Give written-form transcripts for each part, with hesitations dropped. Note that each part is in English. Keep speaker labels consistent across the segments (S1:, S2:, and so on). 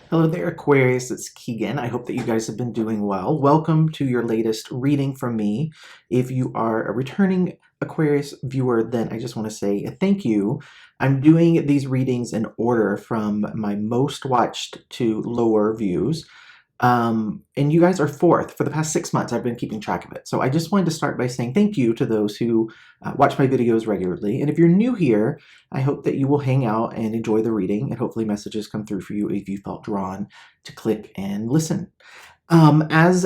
S1: Hello there, Aquarius. It's Keegan. I hope that you guys have been doing well. Welcome to your latest reading from me. If you are a returning Aquarius viewer, then I just want to say thank you. I'm doing these readings in order from my most watched to lower views. And you guys are fourth. For the past 6 months, I've been keeping track of it. So I just wanted to start by saying thank you to those who watch my videos regularly. And if you're new here, I hope that you will hang out and enjoy the reading, and hopefully messages come through for you if you felt drawn to click and listen. As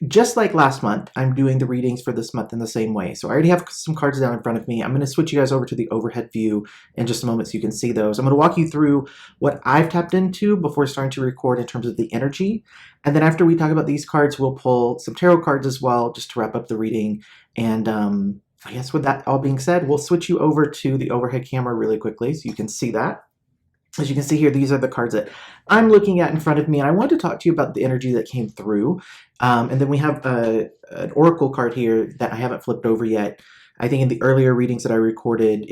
S1: just like last month, I'm doing the readings for this month in the same way. So I already have some cards down in front of me. I'm going to switch you guys over to the overhead view in just a moment so you can see those. I'm going to walk you through what I've tapped into before starting to record in terms of the energy. And then after we talk about these cards, we'll pull some tarot cards as well, just to wrap up the reading. And I guess with that all being said, we'll switch you over to the overhead camera really quickly so you can see that. As you can see here, these are the cards that I'm looking at in front of me, and I want to talk to you about the energy that came through. And then we have an oracle card here that I haven't flipped over yet. I think in the earlier readings that I recorded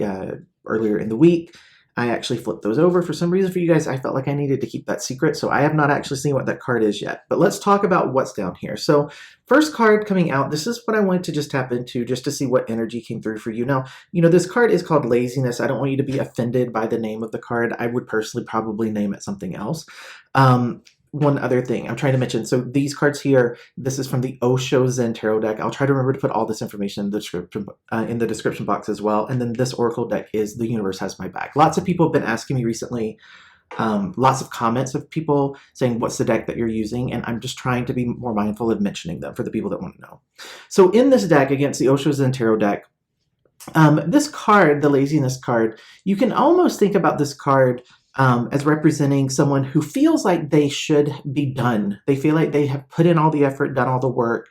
S1: earlier in the week, I actually flipped those over. For some reason for you guys, I felt like I needed to keep that secret, so I have not actually seen what that card is yet. But let's talk about what's down here. So first card coming out, this is what I wanted to just tap into just to see what energy came through for you. Now, this card is called Laziness. I don't want you to be offended by the name of the card. I would personally probably name it something else. One other thing I'm trying to mention. So these cards here, this is from the Osho Zen Tarot deck. I'll try to remember to put all this information in the description box as well. And then this Oracle deck is The Universe Has My Back. Lots of people have been asking me recently, lots of comments of people saying, what's the deck that you're using? And I'm just trying to be more mindful of mentioning them for the people that want to know. So in this deck, against the Osho Zen Tarot deck, this card, the Laziness card, you can almost think about this card as representing someone who feels like they should be done. They feel like they have put in all the effort, done all the work,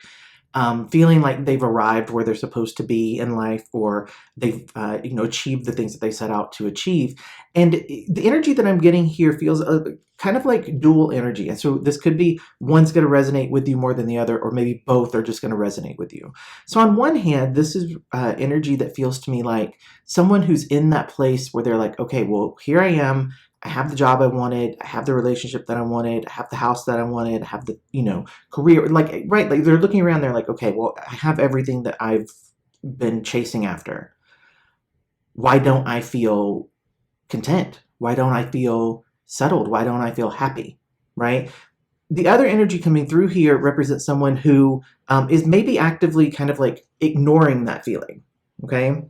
S1: feeling like they've arrived where they're supposed to be in life, or they've achieved the things that they set out to achieve. And the energy that I'm getting here feels kind of like dual energy. And so this could be one's going to resonate with you more than the other, or maybe both are just going to resonate with you. So on one hand, this is energy that feels to me like someone who's in that place where they're like, okay, well, here I am. I have the job I wanted. I have the relationship that I wanted. I have the house that I wanted. I have the, career. Like they're looking around. They're like, okay, well, I have everything that I've been chasing after. Why don't I feel content? Why don't I feel settled? Why don't I feel happy? Right? The other energy coming through here represents someone who is maybe actively kind of like ignoring that feeling. Okay.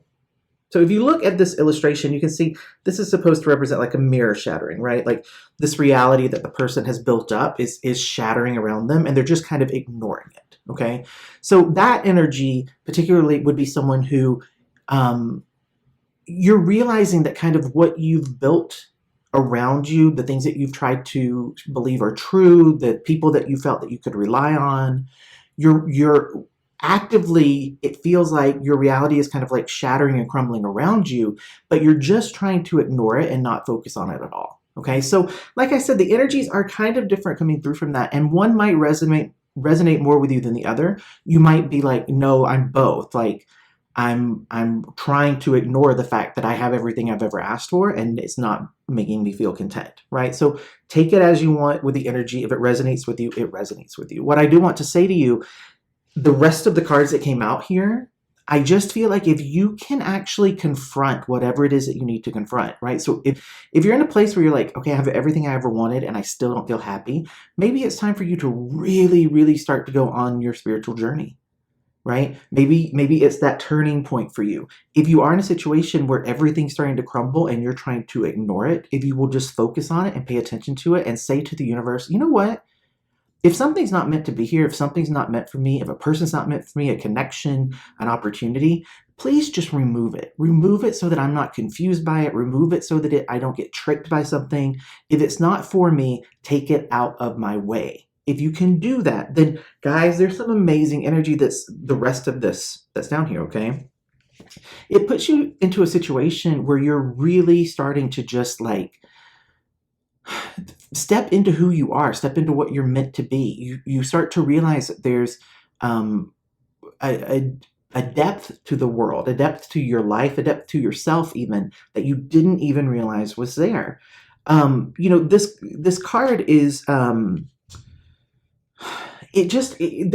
S1: So if you look at this illustration, you can see this is supposed to represent like a mirror shattering, right? Like this reality that the person has built up is shattering around them, and they're just kind of ignoring it, okay? So that energy particularly would be someone who you're realizing that kind of what you've built around you, the things that you've tried to believe are true, the people that you felt that you could rely on, you're actively, it feels like your reality is kind of like shattering and crumbling around you, but you're just trying to ignore it and not focus on it at all. Okay, so like I said, the energies are kind of different coming through from that, and one might resonate more with you than the other. You might be like, no, I'm both. Like I'm trying to ignore the fact that I have everything I've ever asked for, and it's not making me feel content, right? So take it as you want with the energy. If it resonates with you, it resonates with you. What I do want to say to you, the rest of the cards that came out here, I just feel like if you can actually confront whatever it is that you need to confront, right? So if you're in a place where you're like, okay, I have everything I ever wanted and I still don't feel happy, maybe it's time for you to really, really start to go on your spiritual journey, right? Maybe it's that turning point for you. If you are in a situation where everything's starting to crumble and you're trying to ignore it, if you will just focus on it and pay attention to it and say to the universe, you know what? If something's not meant to be here, if something's not meant for me, if a person's not meant for me, a connection, an opportunity, please just remove it. Remove it so that I'm not confused by it. Remove it so that I don't get tricked by something. If it's not for me, take it out of my way. If you can do that, then guys, there's some amazing energy that's the rest of this that's down here, okay? It puts you into a situation where you're really starting to just like step into who you are, step into what you're meant to be. You start to realize that there's a depth to the world, a depth to your life, a depth to yourself even, that you didn't even realize was there. You know, this card is the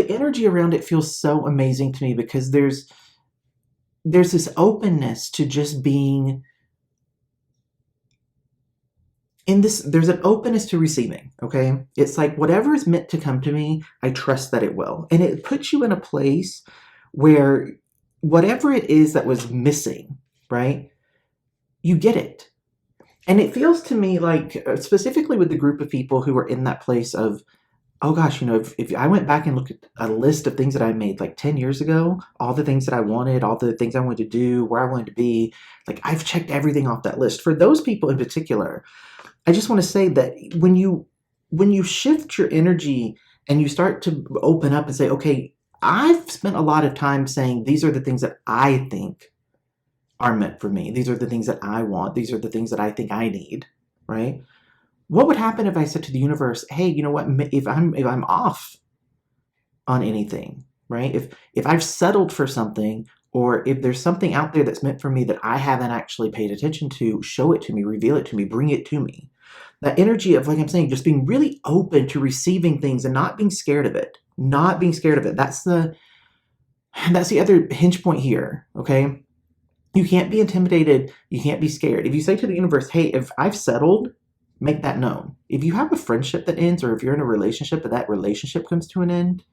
S1: energy around it feels so amazing to me because there's this openness to just being in this. There's an openness to receiving. Okay, it's like whatever is meant to come to me, I trust that it will, and it puts you in a place where whatever it is that was missing, right, you get it. And it feels to me like, specifically with the group of people who are in that place of, oh gosh, you know, if I went back and looked at a list of things that I made like 10 years ago, all the things that I wanted, all the things I wanted to do, where I wanted to be, like I've checked everything off that list. For those people in particular, I just want to say that when you shift your energy and you start to open up and say, okay, I've spent a lot of time saying these are the things that I think are meant for me. These are the things that I want. These are the things that I think I need, right? What would happen if I said to the universe, hey, you know what, if I'm off on anything, right? If I've settled for something, or if there's something out there that's meant for me that I haven't actually paid attention to, show it to me, reveal it to me, bring it to me. That energy of, like I'm saying, just being really open to receiving things and not being scared of it. Not being scared of it. That's the other hinge point here, okay? You can't be intimidated. You can't be scared. If you say to the universe, hey, if I've settled, make that known. If you have a friendship that ends, or if you're in a relationship but that relationship comes to an end,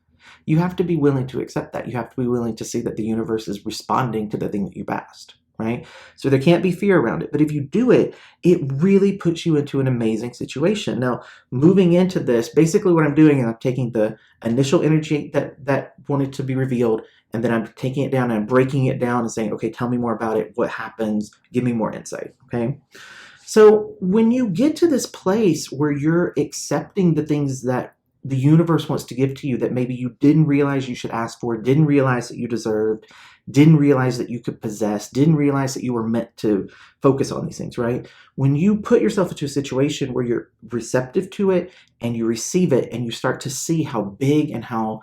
S1: you have to be willing to accept that. You have to be willing to see that the universe is responding to the thing that you've asked, right? So there can't be fear around it. But if you do it, it really puts you into an amazing situation. Now, moving into this, basically what I'm doing is I'm taking the initial energy that wanted to be revealed, and then I'm taking it down and I'm breaking it down and saying, okay, tell me more about it. What happens? Give me more insight, okay? So when you get to this place where you're accepting the things that the universe wants to give to you that maybe you didn't realize you should ask for, didn't realize that you deserved, didn't realize that you could possess, didn't realize that you were meant to focus on these things, right? When you put yourself into a situation where you're receptive to it and you receive it and you start to see how big and how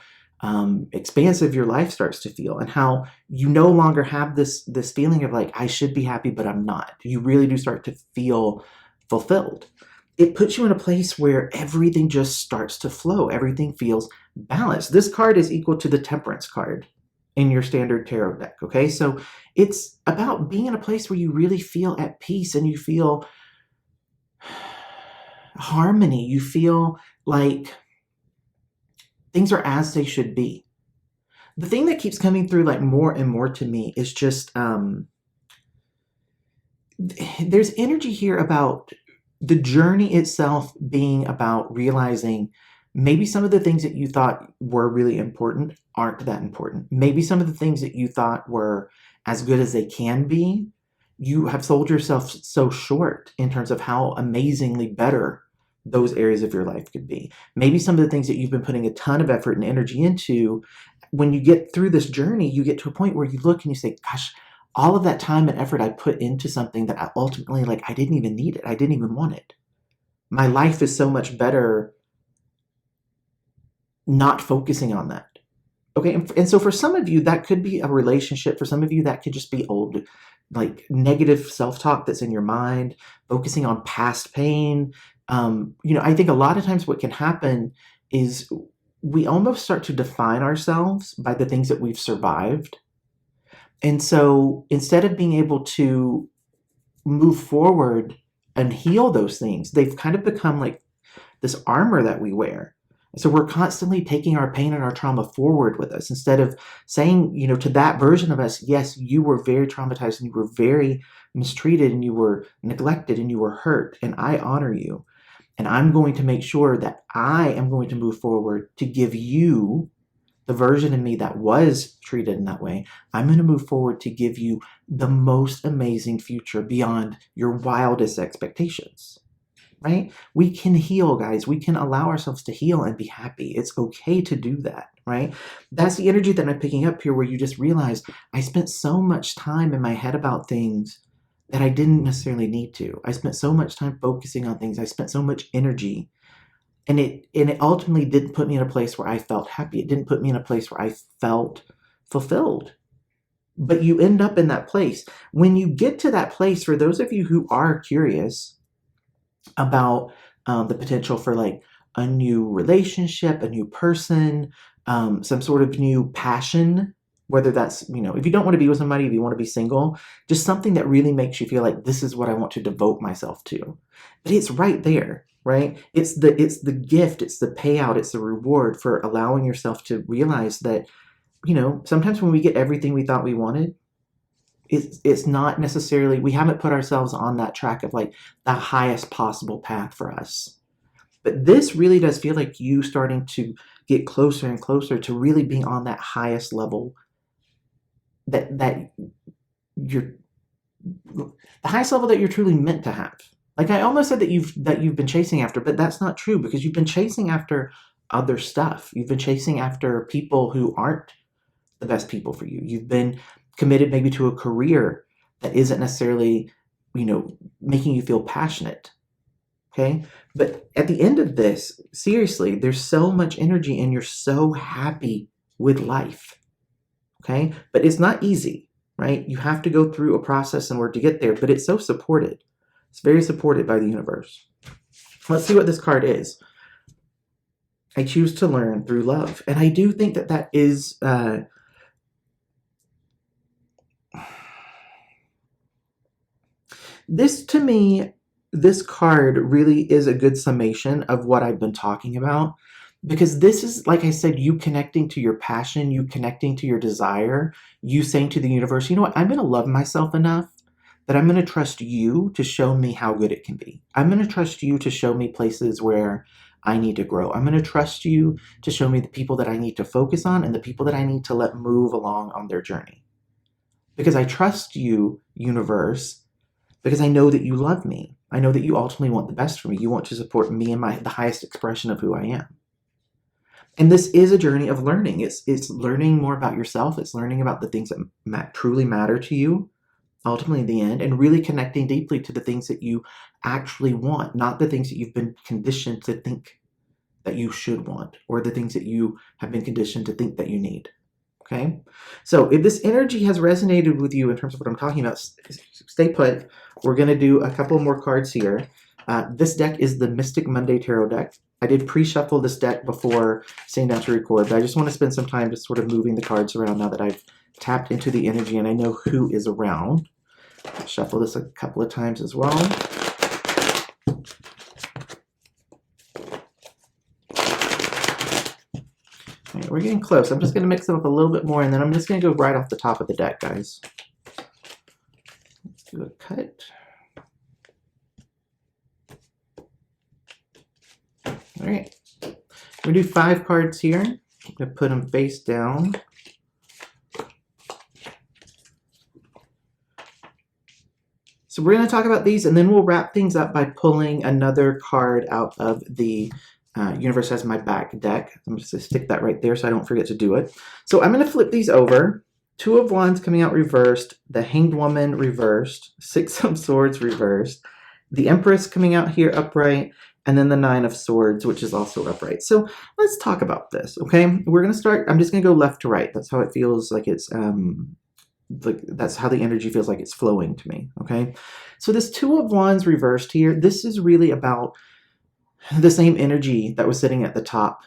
S1: expansive your life starts to feel, and how you no longer have this feeling of like, I should be happy, but I'm not. You really do start to feel fulfilled. It puts you in a place where everything just starts to flow. Everything feels balanced. This card is equal to the Temperance card in your standard tarot deck, okay? So it's about being in a place where you really feel at peace and you feel harmony. You feel like things are as they should be. The thing that keeps coming through like more and more to me is just there's energy here about the journey itself being about realizing maybe some of the things that you thought were really important aren't that important. Maybe some of the things that you thought were as good as they can be, you have sold yourself so short in terms of how amazingly better those areas of your life could be. Maybe some of the things that you've been putting a ton of effort and energy into, when you get through this journey, you get to a point where you look and you say, gosh, all of that time and effort I put into something that I ultimately, like, I didn't even need it. I didn't even want it. My life is so much better not focusing on that. Okay, and so for some of you, that could be a relationship. For some of you, that could just be old, like negative self-talk that's in your mind, focusing on past pain. I think a lot of times what can happen is we almost start to define ourselves by the things that we've survived. And so instead of being able to move forward and heal those things, they've kind of become like this armor that we wear. So we're constantly taking our pain and our trauma forward with us instead of saying, to that version of us, yes, you were very traumatized and you were very mistreated and you were neglected and you were hurt, and I honor you. And I'm going to make sure that I am going to move forward to give you the version of me that was treated in that way. I'm going to move forward to give you the most amazing future beyond your wildest expectations, right? We can heal, guys. We can allow ourselves to heal and be happy. It's okay to do that, right? That's the energy that I'm picking up here, where you just realize I spent so much time in my head about things that I didn't necessarily need to. I spent so much time focusing on things. I spent so much energy. And it ultimately didn't put me in a place where I felt happy. It didn't put me in a place where I felt fulfilled. But you end up in that place. When you get to that place, for those of you who are curious, about the potential for like a new relationship, a new person, some sort of new passion, whether that's, you know, if you don't want to be with somebody, if you want to be single, just something that really makes you feel like this is what I want to devote myself to. But it's right there, right? It's the gift, it's the payout, it's the reward for allowing yourself to realize that, you know, sometimes when we get everything we thought we wanted, it's not necessarily, we haven't put ourselves on that track of like the highest possible path for us. But this really does feel like you starting to get closer and closer to really being on that highest level, that you're the highest level that you're truly meant to have. Like I almost said that you've been chasing after, but that's not true, because you've been chasing after other stuff. You've been chasing after people who aren't the best people for you. You've been committed maybe to a career that isn't necessarily, you know, making you feel passionate. Okay. But at the end of this, seriously, there's so much energy and you're so happy with life. Okay. But it's not easy, right? You have to go through a process in order to get there, but it's so supported. It's very supported by the universe. Let's see what this card is. I choose to learn through love. And I do think that that is, this to me, this card really is a good summation of what I've been talking about, because this is, like I said, you connecting to your passion, you connecting to your desire, you saying to the universe, you know what, I'm going to love myself enough that I'm going to trust you to show me how good it can be. I'm going to trust you to show me places where I need to grow. I'm going to trust you to show me the people that I need to focus on and the people that I need to let move along on their journey. Because I trust you, universe, because I know that you love me. I know that you ultimately want the best for me. You want to support me and the highest expression of who I am. And this is a journey of learning. It's learning more about yourself. It's learning about the things that truly matter to you, ultimately in the end, and really connecting deeply to the things that you actually want, not the things that you've been conditioned to think that you should want, or the things that you have been conditioned to think that you need. Okay? So if this energy has resonated with you in terms of what I'm talking about, stay put. We're going to do a couple more cards here. This deck is the Mystic Monday Tarot deck. I did pre-shuffle this deck before sitting down to record, but I just want to spend some time just sort of moving the cards around now that I've tapped into the energy and I know who is around. I'll shuffle this a couple of times as well. All right, we're getting close. I'm just going to mix it up a little bit more, and then I'm just going to go right off the top of the deck, guys. Let's do a cut. All right, we're going to do 5 cards here. I'm going to put them face down. So we're going to talk about these, and then we'll wrap things up by pulling another card out of the Universe Has My Back deck. I'm just going to stick that right there so I don't forget to do it. So I'm going to flip these over. 2 of Wands coming out reversed, the Hanged Woman reversed, 6 of Swords reversed, the Empress coming out here upright, and then the 9 of Swords, which is also upright. So let's talk about this, okay? We're going to start, I'm just going to go left to right. That's how it feels like it's, that's how the energy feels like it's flowing to me, okay? So this 2 of Wands reversed here, this is really about the same energy that was sitting at the top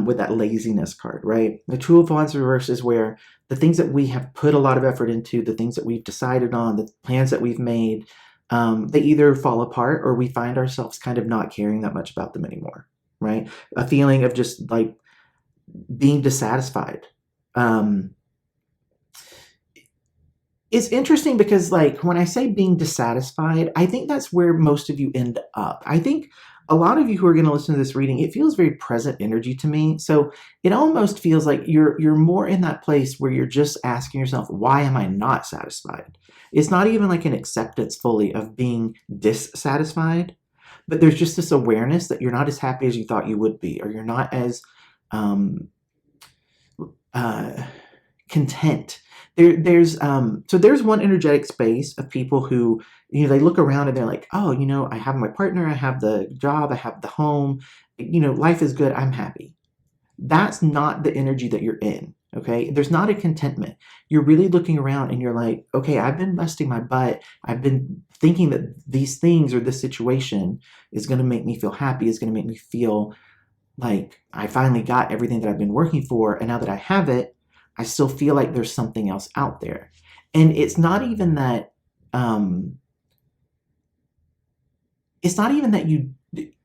S1: with that laziness card, right? The 2 of Wands reversed is where the things that we have put a lot of effort into, the things that we've decided on, the plans that we've made, they either fall apart or we find ourselves kind of not caring that much about them anymore, right? A feeling of just like being dissatisfied. It's interesting because, like, when I say being dissatisfied, I think that's where most of you end up. I think a lot of you who are going to listen to this reading, it feels very present energy to me. So it almost feels like you're more in that place where you're just asking yourself, why am I not satisfied? It's not even like an acceptance fully of being dissatisfied, but there's just this awareness that you're not as happy as you thought you would be, or you're not as content. There's one energetic space of people who, you know, they look around and they're like, oh, you know, I have my partner, I have the job, I have the home, you know, life is good, I'm happy. That's not the energy that you're in, Okay, there's not a contentment. You're really looking around and you're like, okay, I've been busting my butt. I've been thinking that these things or this situation is going to make me feel happy, is going to make me feel like I finally got everything that I've been working for. And now that I have it, I still feel like there's something else out there. And it's not even that, it's not even that you,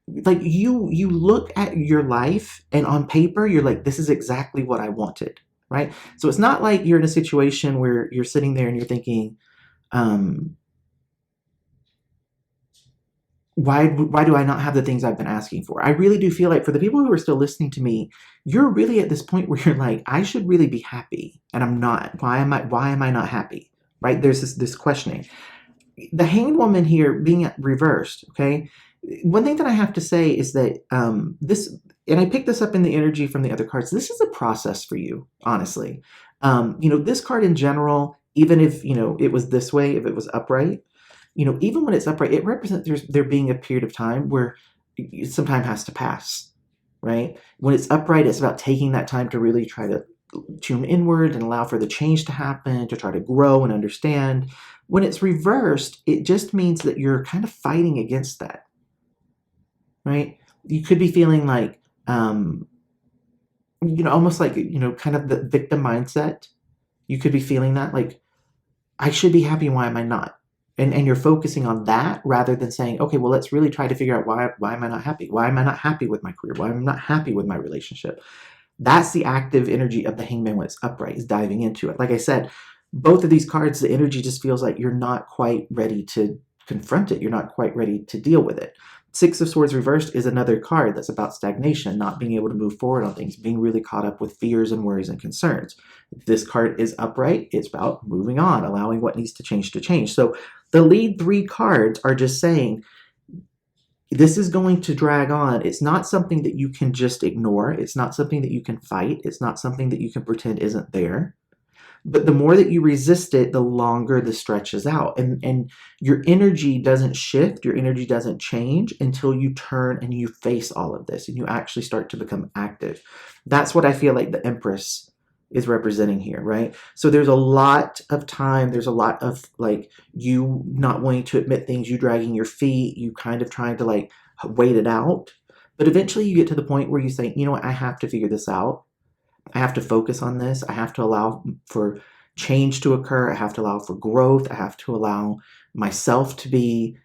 S1: like you look at your life and on paper, you're like, this is exactly what I wanted. Right? So it's not like you're in a situation where you're sitting there and you're thinking, why do I not have the things I've been asking for? I really do feel like for the people who are still listening to me, you're really at this point where you're like, I should really be happy and I'm not. Why am I not happy? Right? There's this questioning. The Hanged Woman here being reversed, okay? One thing that I have to say is that this, and I picked this up in the energy from the other cards, this is a process for you, honestly. This card in general, even if, it was this way, if it was upright, even when it's upright, it represents there being a period of time where some time has to pass, right? When it's upright, it's about taking that time to really try to tune inward and allow for the change to happen, to try to grow and understand. When it's reversed, it just means that you're kind of fighting against that, right? You could be feeling like, almost like, kind of the victim mindset. You could be feeling that, like, I should be happy, why am I not? And you're focusing on that rather than saying, okay, well, let's really try to figure out why am I not happy? Why am I not happy with my career? Why am I not happy with my relationship? That's the active energy of the Hangman when it's upright, is diving into it. Like I said, both of these cards, the energy just feels like you're not quite ready to confront it. You're not quite ready to deal with it. Six of Swords reversed is another card that's about stagnation, not being able to move forward on things, being really caught up with fears and worries and concerns. If this card is upright, it's about moving on, allowing what needs to change to change. So the lead three cards are just saying, this is going to drag on. It's not something that you can just ignore. It's not something that you can fight. It's not something that you can pretend isn't there. But the more that you resist it, the longer the stretches out. And your energy doesn't shift, your energy doesn't change until you turn and you face all of this and you actually start to become active. That's what I feel like the Empress is representing here, right? So there's a lot of time, there's a lot of like you not wanting to admit things, you dragging your feet, you kind of trying to like wait it out. But eventually you get to the point where you say, you know what, I have to figure this out. I have to focus on this. I have to allow for change to occur. I have to allow for growth. I have to allow myself to be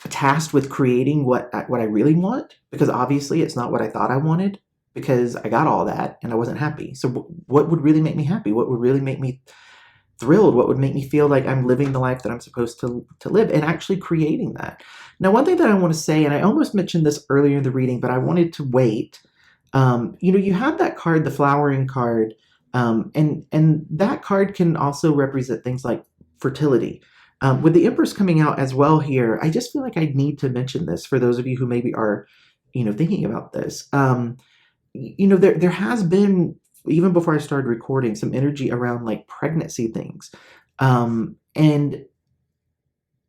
S1: tasked with creating what I really want, because obviously it's not what I thought I wanted, because I got all that and I wasn't happy. So what would really make me happy? What would really make me thrilled? What would make me feel like I'm living the life that I'm supposed to live, and actually creating that? Now, one thing that I want to say, and I almost mentioned this earlier in the reading, but I wanted to wait. You have that card, the flowering card, and that card can also represent things like fertility. With the Empress coming out as well here, I just feel like I need to mention this for those of you who maybe are, thinking about this. There has been, even before I started recording, some energy around like pregnancy things. And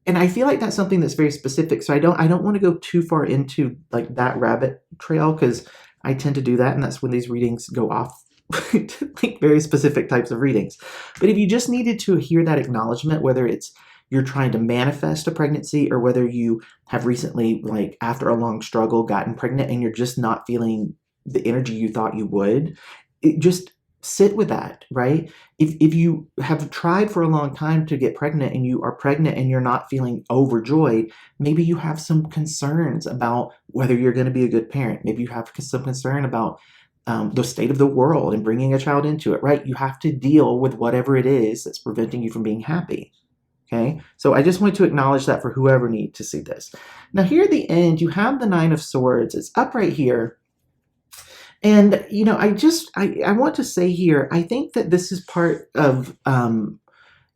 S1: I feel like that's something that's very specific. So I don't want to go too far into like that rabbit trail, because I tend to do that, and that's when these readings go off to like very specific types of readings. But if you just needed to hear that acknowledgement, whether it's you're trying to manifest a pregnancy or whether you have recently, like after a long struggle, gotten pregnant and you're just not feeling the energy you thought you would, just sit with that, right? If you have tried for a long time to get pregnant and you are pregnant and you're not feeling overjoyed, maybe you have some concerns about whether you're going to be a good parent. Maybe you have some concern about the state of the world and bringing a child into it, right? You have to deal with whatever it is that's preventing you from being happy. Okay, so I just want to acknowledge that for whoever needs to see this. Now here at the end, you have the Nine of Swords. It's up right here. And, I want to say here, I think that this is part of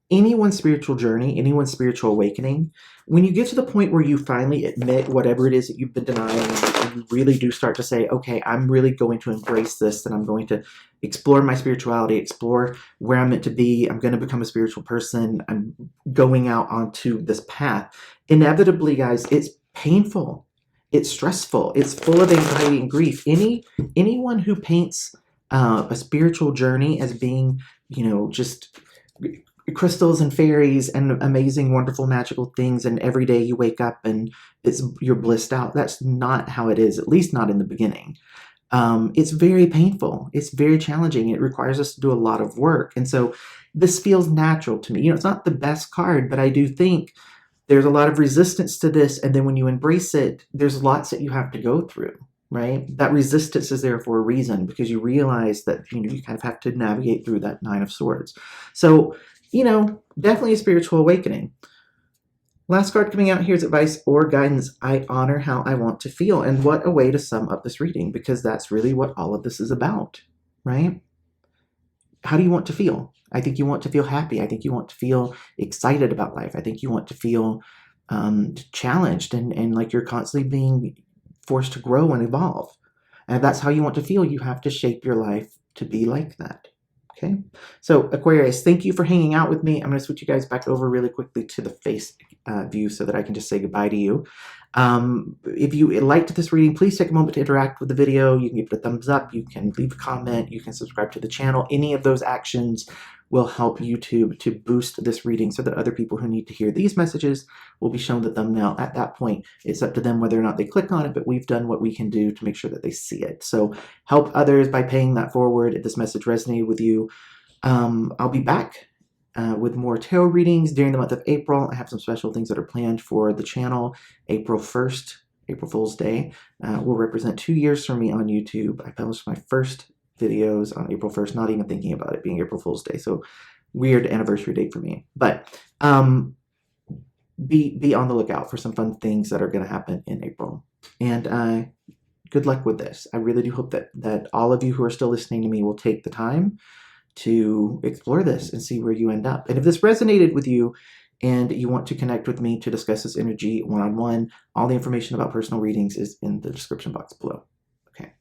S1: anyone's spiritual journey, anyone's spiritual awakening. When you get to the point where you finally admit whatever it is that you've been denying, and you really do start to say, okay, I'm really going to embrace this, and I'm going to explore my spirituality, explore where I'm meant to be, I'm going to become a spiritual person, I'm going out onto this path. Inevitably, guys, it's painful. It's stressful. It's full of anxiety and grief. Anyone who paints a spiritual journey as being, you know, just crystals and fairies and amazing, wonderful, magical things, and every day you wake up and you're blissed out. That's not how it is, at least not in the beginning. It's very painful. It's very challenging. It requires us to do a lot of work. And so this feels natural to me. You know, it's not the best card, but I do think there's a lot of resistance to this. And then when you embrace it, there's lots that you have to go through, right? That resistance is there for a reason, because you realize that, you know, you kind of have to navigate through that Nine of Swords. So, you know, definitely a spiritual awakening. Last card coming out here is advice or guidance. I honor how I want to feel. And what a way to sum up this reading, because that's really what all of this is about, right? How do you want to feel? I think you want to feel happy. I think you want to feel excited about life. I think you want to feel challenged and like you're constantly being forced to grow and evolve. And if that's how you want to feel, you have to shape your life to be like that. Okay, so Aquarius, thank you for hanging out with me. I'm going to switch you guys back over really quickly to the face view so that I can just say goodbye to you. If you liked this reading, please take a moment to interact with the video. You can give it a thumbs up. You can leave a comment. You can subscribe to the channel. Any of those actions will help YouTube to boost this reading so that other people who need to hear these messages will be shown the thumbnail. At that point, it's up to them whether or not they click on it, but we've done what we can do to make sure that they see it. So help others by paying that forward if this message resonated with you. I'll be back with more tarot readings during the month of April. I have some special things that are planned for the channel. April 1st, April Fool's Day, will represent 2 years for me on YouTube. I published my first videos on April 1st, not even thinking about it being April Fool's Day. So weird anniversary date for me. But be on the lookout for some fun things that are going to happen in April. And good luck with this. I really do hope that all of you who are still listening to me will take the time to explore this and see where you end up. And if this resonated with you and you want to connect with me to discuss this energy one-on-one, all the information about personal readings is in the description box below. Okay.